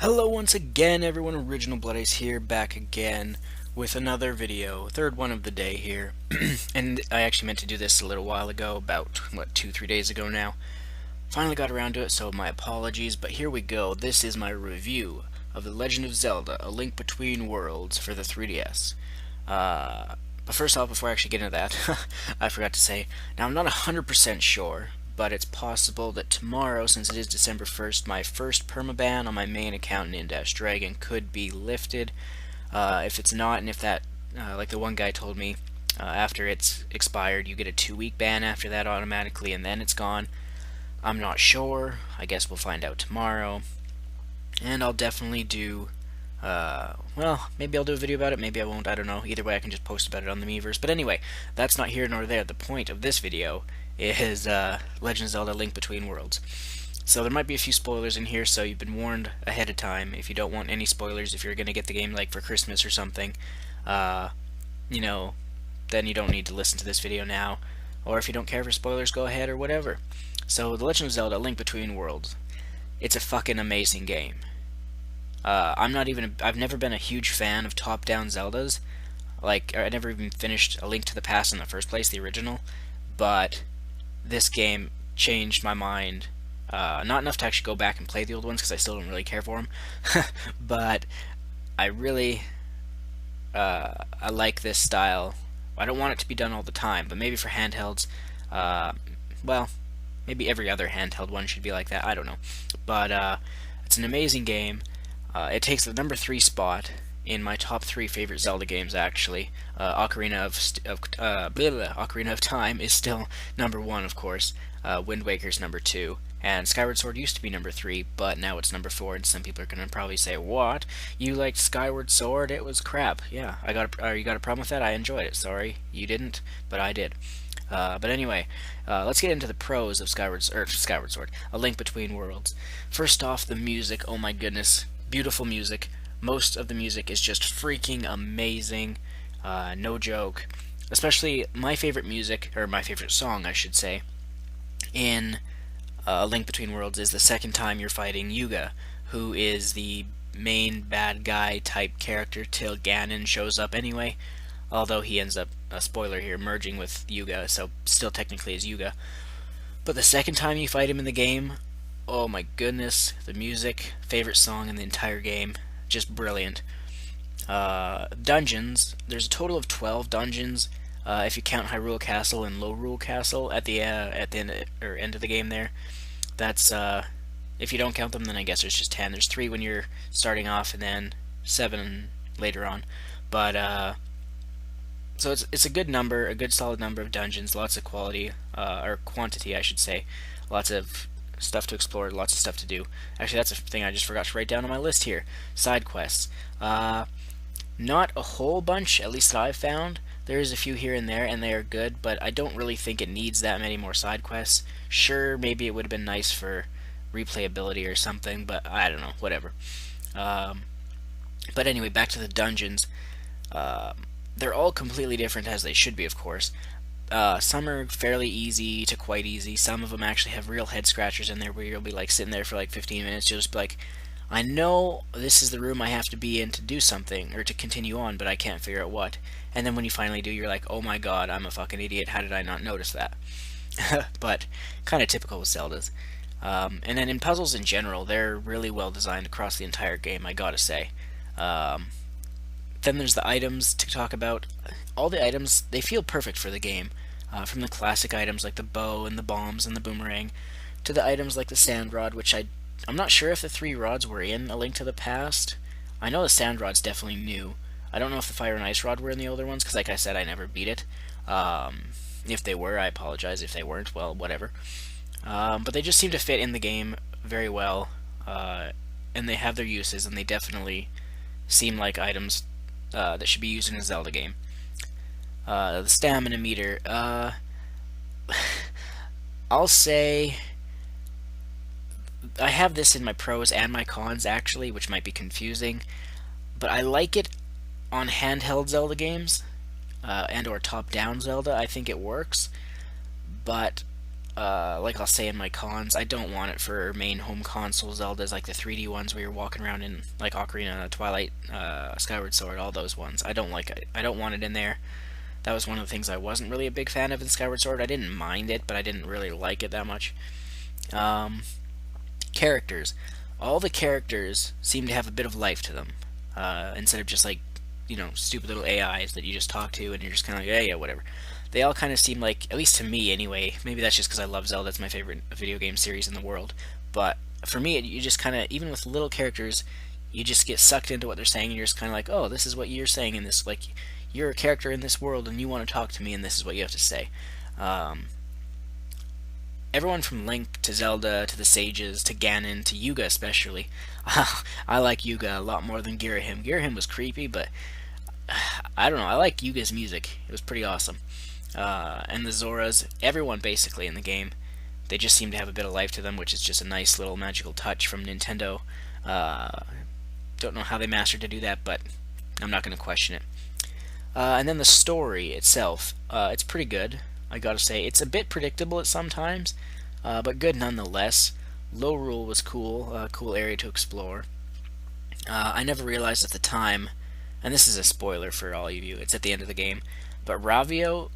Hello once again everyone, Original Blood Ace here, back again with another video, third one of the day here. And I actually meant to do this a little while ago, about, what, 2-3 days ago now. Finally got around to it, so my apologies, but here we go. This is my review of The Legend of Zelda, A Link Between Worlds for the 3DS. But first off, before I actually get into that, I forgot to say, now I'm not 100% sure, but it's possible that tomorrow, since it is December 1st, my first permaban on my main account in Dragon could be lifted. If it's not, and if that, like the one guy told me, after it's expired, you get a 2-week ban after that automatically, and then it's gone. I'm not sure. I guess we'll find out tomorrow. And I'll definitely do, well, maybe I'll do a video about it, maybe I won't, I don't know. Either way, I can just post about it on the Miiverse. But anyway, that's not here nor there. The point of this video is Legend of Zelda Link Between Worlds. So there might be a few spoilers in here, so you've been warned ahead of time. If you don't want any spoilers, if you're going to get the game like for Christmas or something, you know, then you don't need to listen to this video now. Or if you don't care for spoilers, go ahead or whatever. So, The Legend of Zelda Link Between Worlds. It's a fucking amazing game. I've never been a huge fan of top-down Zeldas. Like, I never even finished A Link to the Past in the first place, the original. But this game changed my mind. Not enough to actually go back and play the old ones, because I still don't really care for them. But I really, I like this style. I don't want it to be done all the time, but maybe for handhelds, well, maybe every other handheld one should be like that. I don't know. But it's an amazing game. It takes the number 3 spot in my top 3 favorite Zelda games, actually. Ocarina of Time is still number 1, of course. Wind Waker's number 2. And Skyward Sword used to be number 3, but now it's number 4, and some people are going to probably say, "What? You liked Skyward Sword? It was crap." Yeah, you got a problem with that? I enjoyed it. Sorry, you didn't, but I did. But anyway, let's get into the pros of Skyward Sword, A Link Between Worlds. First off, the music. Oh my goodness, beautiful music. Most of the music is just freaking amazing. No joke. Especially my favorite music, or my favorite song, I should say, in A Link Between Worlds is the second time you're fighting Yuga, who is the main bad guy type character till Ganon shows up anyway. Although he ends up, a spoiler here, merging with Yuga, so still technically is Yuga. But the second time you fight him in the game, oh my goodness, the music, favorite song in the entire game, just brilliant. Dungeons, there's a total of 12 dungeons, if you count Hyrule Castle and Lorule Castle at the end of the game there. That's, if you don't count them, then I guess there's just 10. There's 3 when you're starting off, and then 7 later on. But, so it's a good number, a good solid number of dungeons, lots of quality, or quantity I should say, lots of stuff to explore, lots of stuff to do. Actually, that's a thing I just forgot to write down on my list here. Side quests. Not a whole bunch, at least that I've found. There's a few here and there, and they are good, but I don't really think it needs that many more side quests. Sure, maybe it would have been nice for replayability or something, but I don't know, whatever. But anyway, back to the dungeons. They're all completely different, as they should be, of course. Some are fairly easy to quite easy. Some of them actually have real head scratchers in there where you'll be like sitting there for like 15 minutes. You'll just be like, I know this is the room I have to be in to do something, or to continue on, but I can't figure out what. And then when you finally do, you're like, oh my god, I'm a fucking idiot, how did I not notice that? But, kind of typical with Zeldas. And then in puzzles in general, they're really well designed across the entire game, I gotta say. Then there's the items to talk about. All the items, they feel perfect for the game. From the classic items like the bow and the bombs and the boomerang, to the items like the sand rod, which I'm not sure if the 3 rods were in A Link to the Past. I know the sand rod's definitely new. I don't know if the fire and ice rod were in the older ones, because like I said, I never beat it. If they were, I apologize. If they weren't, well, whatever. But they just seem to fit in the game very well, and they have their uses, and they definitely seem like items that should be used in a Zelda game. The stamina meter, I'll say I have this in my pros and my cons, actually, which might be confusing, but I like it on handheld Zelda games, and or top-down Zelda. I think it works, but like I'll say in my cons, I don't want it for main home console Zeldas, like the 3D ones where you're walking around in like Ocarina, Twilight, Skyward Sword, all those ones. I don't like it. I don't want it in there. That was one of the things I wasn't really a big fan of in Skyward Sword. I didn't mind it, but I didn't really like it that much. Um, Characters. All the characters seem to have a bit of life to them, instead of just like, stupid little AIs that you just talk to and you're just kind of like, yeah, yeah, whatever. They all kind of seem like, at least to me anyway, maybe that's just because I love Zelda, it's my favorite video game series in the world, but for me, you just kind of, even with little characters, you just get sucked into what they're saying and you're just kind of like, oh, this is what you're saying in this, like, you're a character in this world and you want to talk to me and this is what you have to say. Um, Everyone from Link to Zelda to the Sages to Ganon to Yuga especially. I like Yuga a lot more than Girahim. Girahim was creepy, but I don't know. I like Yuga's music. It was pretty awesome. And the Zoras, everyone basically in the game, they just seem to have a bit of life to them, which is just a nice little magical touch from Nintendo. Uh, don't know how they mastered to do that, but I'm not going to question it. And then the story itself, it's pretty good. I gotta say, it's a bit predictable at some times, but good nonetheless. Low Rule was cool, cool area to explore. I never realized at the time, and this is a spoiler for all of you, it's at the end of the game, but Ravio,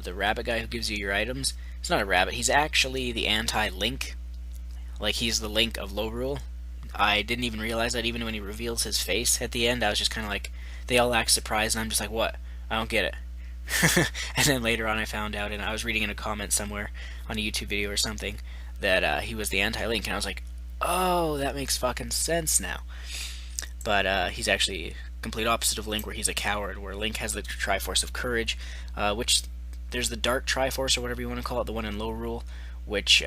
the rabbit guy who gives you your items, he's not a rabbit, he's actually the anti-Link. Like, he's the Link of Low Rule. I didn't even realize that even when he reveals his face at the end. I was just kind of like, they all act surprised, and I'm just like, what? I don't get it. And then later on I found out, and I was reading in a comment somewhere on a YouTube video or something, that he was the anti-Link, and I was like, oh, that makes fucking sense now. But he's actually complete opposite of Link, where he's a coward, where Link has the Triforce of Courage, which there's the Dark Triforce, or whatever you want to call it, the one in Low Rule, which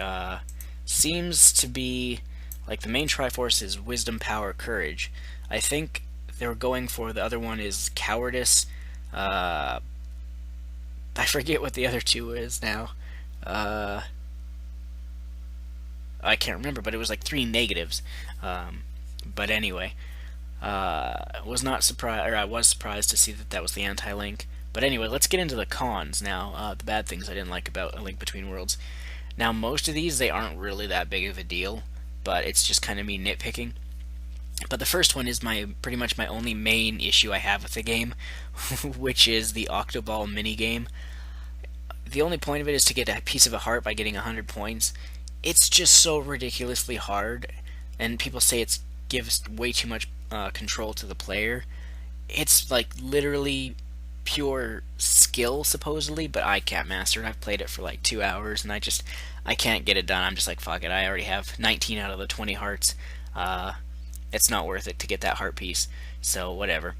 seems to be, like, the main Triforce is Wisdom, Power, Courage. I think they were going for the other one is Cowardice, I forget what the other two is now. I can't remember, but it was like three negatives. But anyway, was not surprised, or I was surprised to see that that was the anti-Link. But anyway, let's get into the cons now. The bad things I didn't like about A Link Between Worlds. Now, most of these, they aren't really that big of a deal, but it's just kind of me nitpicking. But the first one is pretty much my only main issue I have with the game, which is the Octoball minigame. The only point of it is to get a piece of a heart by getting 100 points. It's just so ridiculously hard, and people say it gives way too much control to the player. It's like literally pure skill supposedly, but I can't master it. I've played it for like 2 hours and I can't get it done. I'm just like, fuck it, I already have 19 out of the 20 hearts. It's not worth it to get that heart piece, so whatever.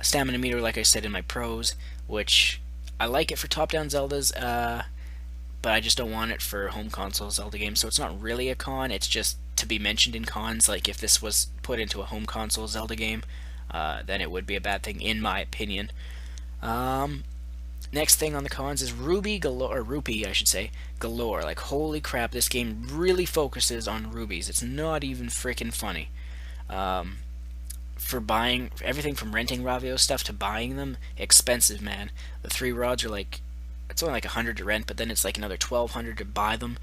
Stamina meter, like I said in my pros, which I like it for top-down Zeldas, but I just don't want it for home console Zelda games, so it's not really a con, it's just to be mentioned in cons. Like, if this was put into a home console Zelda game, then it would be a bad thing, in my opinion. Next thing on the cons is Ruby galore, or Rupee, I should say, galore. Like, holy crap, this game really focuses on rubies. It's not even freaking funny. For buying everything from renting Ravio stuff to buying them, expensive, man. The 3 rods are like, it's only like 100 to rent, but then it's like another 1,200 to buy them.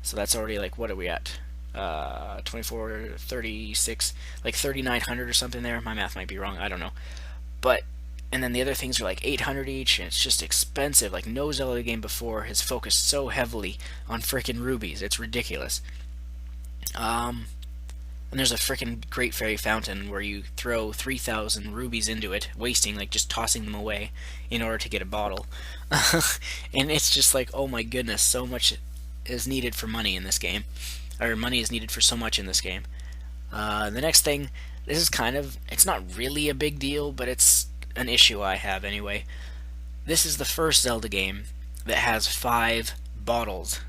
So that's already like, what are we at? 24, 36, like 3,900 or something there. My math might be wrong, I don't know. But, and then the other things are like 800 each, and it's just expensive. Like, no Zelda game before has focused so heavily on frickin' rubies. It's ridiculous. And there's a freaking Great Fairy Fountain where you throw 3,000 rubies into it, wasting, like, just tossing them away in order to get a bottle. And it's just like, oh my goodness, so much is needed for money in this game. Or money is needed for so much in this game. The next thing, this is kind of, it's not really a big deal, but it's an issue I have anyway. This is the first Zelda game that has 5 bottles.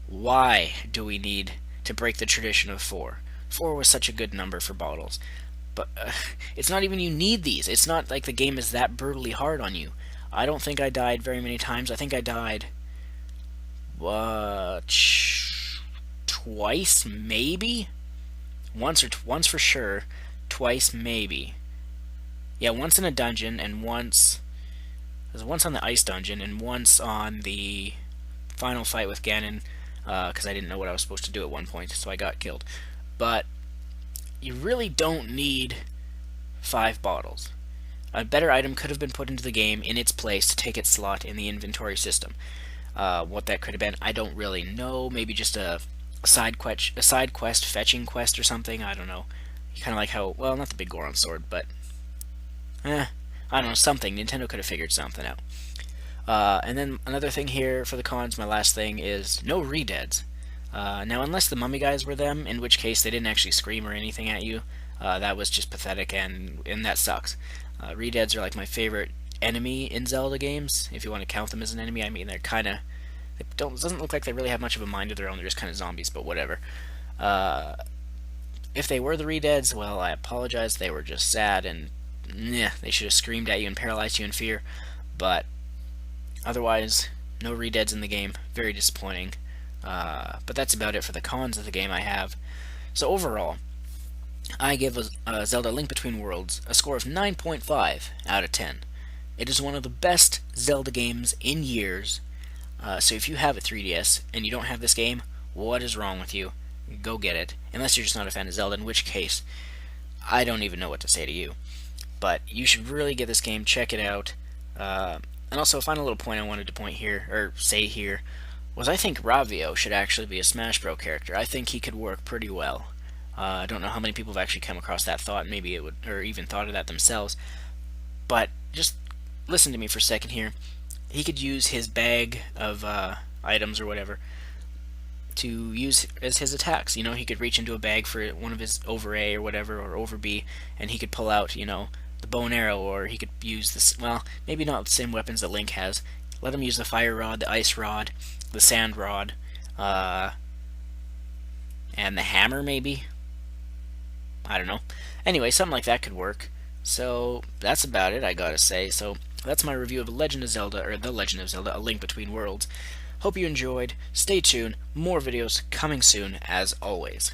Why do we need to break the tradition of 4? 4 was such a good number for bottles. But it's not even you need these. It's not like the game is that brutally hard on you. I don't think I died very many times. I think I died twice, maybe? Once for sure. Twice, maybe. Yeah, once in a dungeon, and once... There's once on the ice dungeon, and once on the final fight with Ganon, because I didn't know what I was supposed to do at one point, so I got killed. But you really don't need 5 bottles. A better item could have been put into the game in its place to take its slot in the inventory system. What that could have been, I don't really know. Maybe just a side quest, fetching quest or something. I don't know. Kind of like how, well, not the big Goron sword, but I don't know, something. Nintendo could have figured something out. And then another thing here for the cons, my last thing, is no redeads. Now, unless the mummy guys were them, in which case they didn't actually scream or anything at you, that was just pathetic, and that sucks. Redeads are like my favorite enemy in Zelda games, if you want to count them as an enemy. I mean, they're kind of, doesn't look like they really have much of a mind of their own, they're just kind of zombies, but whatever. If they were the redeads, well, I apologize, they were just sad, and they should have screamed at you and paralyzed you in fear, but otherwise, no redeads in the game, very disappointing. But that's about it for the cons of the game I have. So overall, I give Zelda Link Between Worlds a score of 9.5 out of 10. It is one of the best Zelda games in years, so if you have a 3DS and you don't have this game, what is wrong with you? Go get it, unless you're just not a fan of Zelda, in which case, I don't even know what to say to you. But you should really get this game, check it out. And also, a final little point I wanted to point here, or say here, was I think Ravio should actually be a Smash Bros. Character. I think he could work pretty well. I don't know how many people have actually come across that thought, maybe it would, or even thought of that themselves. But just listen to me for a second here. He could use his bag of items or whatever to use as his attacks. You know, he could reach into a bag for one of his over A or whatever, or over B, and he could pull out, you know, the bow and arrow, or he could use this, well, maybe not the same weapons that Link has. Let him use the fire rod, the ice rod, the sand rod, and the hammer, maybe? I don't know. Anyway, something like that could work. So, that's about it, I gotta say. So, that's my review of Legend of Zelda, or The Legend of Zelda, A Link Between Worlds. Hope you enjoyed. Stay tuned. More videos coming soon, as always.